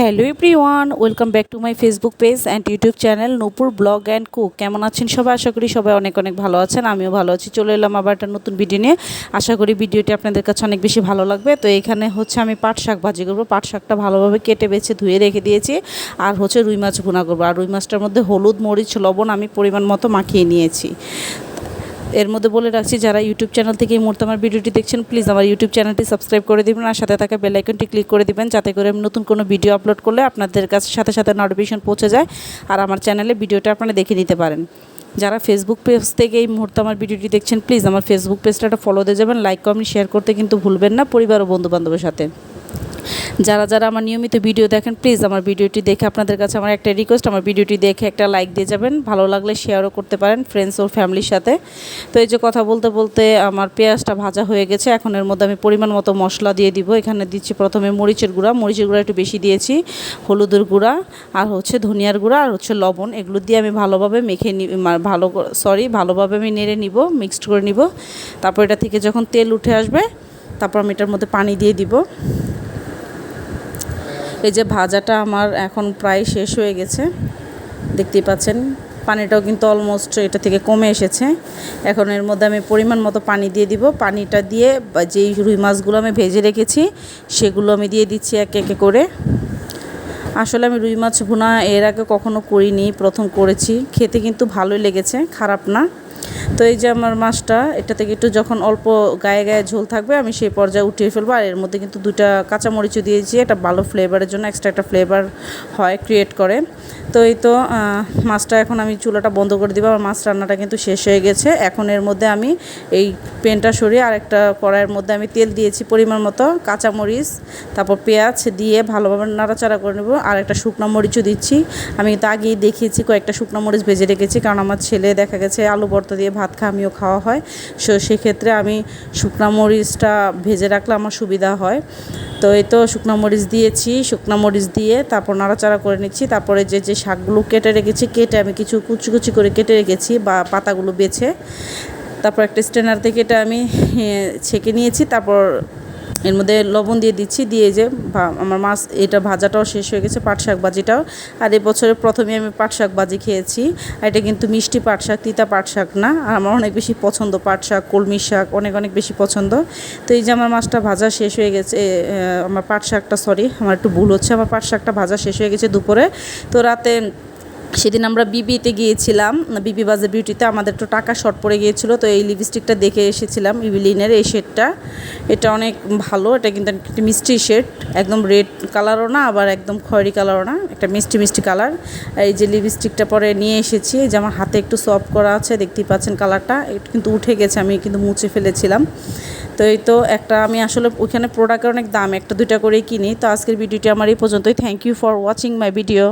Hello everyone, welcome back to my Facebook page and YouTube channel Nupur blog and cook. কেমন আছেন সবাই? আশা করি সবাই অনেক অনেক ভালো আছেন। আমিও ভালো আছি। চলে এলাম আবার একটা নতুন ভিডিও নিয়ে। আশা করি ভিডিওটি আপনাদের কাছে অনেক বেশি ভালো লাগবে। তো এখানে হচ্ছে আমি পাট শাক ভাজি করবো। পাট শাকটা ভালোভাবে কেটে বেছে ধুয়ে রেখে দিয়েছি। আর হচ্ছে রুই মাছ ভুনা করবো। আর রুই মাছটার মধ্যে হলুদ, মরিচ, লবণ আমি পরিমাণ মতো মাখিয়ে নিয়েছি। এর মধ্যে বলে রাখছি, যারা ইউটিউব চ্যানেল থেকে এই মুহূর্তে আমার ভিডিওটি দেখছেন, প্লিজ আমার ইউটিউব চ্যানেলটি সাবস্ক্রাইব করে দিবেন আর সাথে থাকা বেল আইকনটি ক্লিক করে দিবেন, যাতে করে আমি নতুন কোনো ভিডিও আপলোড করলে আপনাদের কাছে সাথে সাথে নোটিফিকেশন পৌঁছে যায় আর আমার চ্যানেলে ভিডিওটা আপনারা দেখে নিতে পারেন। যারা ফেসবুক পেজ থেকে এই মুহূর্তে আমার ভিডিওটি দেখছেন, প্লিজ আমার ফেসবুক পেজটা একটা ফলো দিয়ে যাবেন, লাইক কমেন্ট শেয়ার করতে কিন্তু ভুলবেন না, পরিবার ও বন্ধুবান্ধবের সাথে। যারা যারা আমার নিয়মিত ভিডিও দেখেন, প্লিজ আমার ভিডিওটি দেখে আপনাদের কাছে আমার একটা রিকোয়েস্ট, আমার ভিডিওটি দেখে একটা লাইক দিয়ে যাবেন। ভালো লাগলে শেয়ারও করতে পারেন ফ্রেন্ডস ও ফ্যামিলির সাথে। তো এই যে কথা বলতে বলতে আমার পেঁয়াজটা ভাজা হয়ে গেছে। এখন এর মধ্যে আমি পরিমাণ মতো মশলা দিয়ে দিব। এখানে দিচ্ছি প্রথমে মরিচের গুঁড়া একটু বেশি দিয়েছি, হলুদের গুঁড়া আর হচ্ছে ধনিয়ার গুঁড়া আর হচ্ছে লবণ। এগুলো দিয়ে আমি ভালোভাবে ভালোভাবে আমি নেড়ে নিব, মিক্সড করে নিব। তারপর এটা থেকে যখন তেল উঠে আসবে, তারপর আমি এটার মধ্যে পানি দিয়ে দিব। এই যে ভাজাটা আমার এখন প্রায় শেষ হয়ে গেছে, দেখতেই পাচ্ছেন পানিটাও কিন্তু অলমোস্ট এটা থেকে কমে এসেছে। এখন এর মধ্যে আমি পরিমাণ মতো পানি দিয়ে দিব। পানিটা দিয়ে যেই রুই মাছগুলো আমি ভেজে রেখেছি সেগুলো আমি দিয়ে দিচ্ছি একে একে করে। আসলে আমি রুই মাছ ভুনা এর আগে কখনো করিনি, প্রথম করেছি। খেতে কিন্তু ভালোই লেগেছে, খারাপ না। তো এই যে আমার মাছটা, এটা থেকে একটু যখন অল্প গায়ে গায়ে ঝোল থাকবে আমি সেই পর্যায়ে উঠিয়ে ফেলবো। আর এর মধ্যে কিন্তু 2টা কাঁচামরিচও দিয়েছি, এটা ভালো ফ্লেভারের জন্য, এক্সট্রা একটা ফ্লেভার হয়, ক্রিয়েট করে। তো এই তো মাছটা এখন আমি চুলাটা বন্ধ করে দিব। আমার মাছ রান্নাটা কিন্তু শেষ হয়ে গেছে। এখন এর মধ্যে আমি এই পেনটা সরিয়ে আরেকটা কড়াইয়ের মধ্যে আমি তেল দিয়েছি পরিমাণ মতো, কাঁচামরিচ তারপর পেঁয়াজ দিয়ে ভালোভাবে নাড়াচাড়া করে নেব। আর একটা শুকনো মরিচও দিচ্ছি। আমি কিন্তু আগেই দেখিয়েছি, কয়েকটা শুকনো মরিচ ভেজে রেখেছি, কারণ আমার ছেলে দেখা গেছে আলু ভর্তা দিয়ে ভাত আমিও খাওয়া হয়। সেক্ষেত্রে আমি শুকনো মরিচটা ভেজে রাখলে আমার সুবিধা হয়। তো এই তো শুকনো মরিচ দিয়েছি, শুকনো মরিচ দিয়ে তারপর নাড়াচাড়া করে নিচ্ছি। তারপরে যে শাকগুলো কেটে রেখেছি, আমি কিছু কুচি কুচি করে কেটে রেখেছি বা পাতাগুলো বেছে, তারপর একটা স্ট্রেনার থেকে এটা আমি ছেঁকে নিয়েছি। তারপর এর মধ্যে লবণ দিয়ে দিচ্ছি, দিয়ে যে আমার মাছ এটা ভাজাটাও শেষ হয়ে গেছে, পাট শাক ভাজিটাও। আর এবছরের প্রথমে আমি পাট শাক ভাজি খেয়েছি। আর এটা কিন্তু মিষ্টি পাট শাক, তিতা পাট শাক না। আর আমার অনেক বেশি পছন্দ পাট শাক, কলমি শাক অনেক অনেক বেশি পছন্দ। তো এই যে আমার মাছটা ভাজা শেষ হয়ে গেছে, আমার পাট শাকটা, আমার একটু ভুল হচ্ছে, আমার পাট শাকটা ভাজা শেষ হয়ে গেছে দুপুরে। তো রাতে সেদিন আমরা বিবিতে গিয়েছিলাম, বিবি বাজার বিউটিতে, আমাদের একটু টাকা শর্ট পড়ে গিয়েছিলো। তো এই লিপস্টিকটা দেখে এসেছিলাম, ইভিলিনের এই শেডটা। এটা অনেক ভালো, এটা কিন্তু একটা মিষ্টি শেড, একদম রেড কালারও না আবার একদম খয়েরি কালারও না, একটা মিষ্টি মিষ্টি কালার। এই যে লিপস্টিকটা পরে নিয়ে এসেছি, যে আমার হাতে একটু সফট করা আছে, দেখতেই পাচ্ছেন কালারটা একটু কিন্তু উঠে গেছে, আমি কিন্তু মুছে ফেলেছিলাম। তো এই তো একটা আমি আসলে ওইখানে প্রোডাক্টের অনেক দাম, 1-2টা করেই কিনি। তো আজকের ভিডিওটি আমার এই পর্যন্তই। Thank you for watching my video.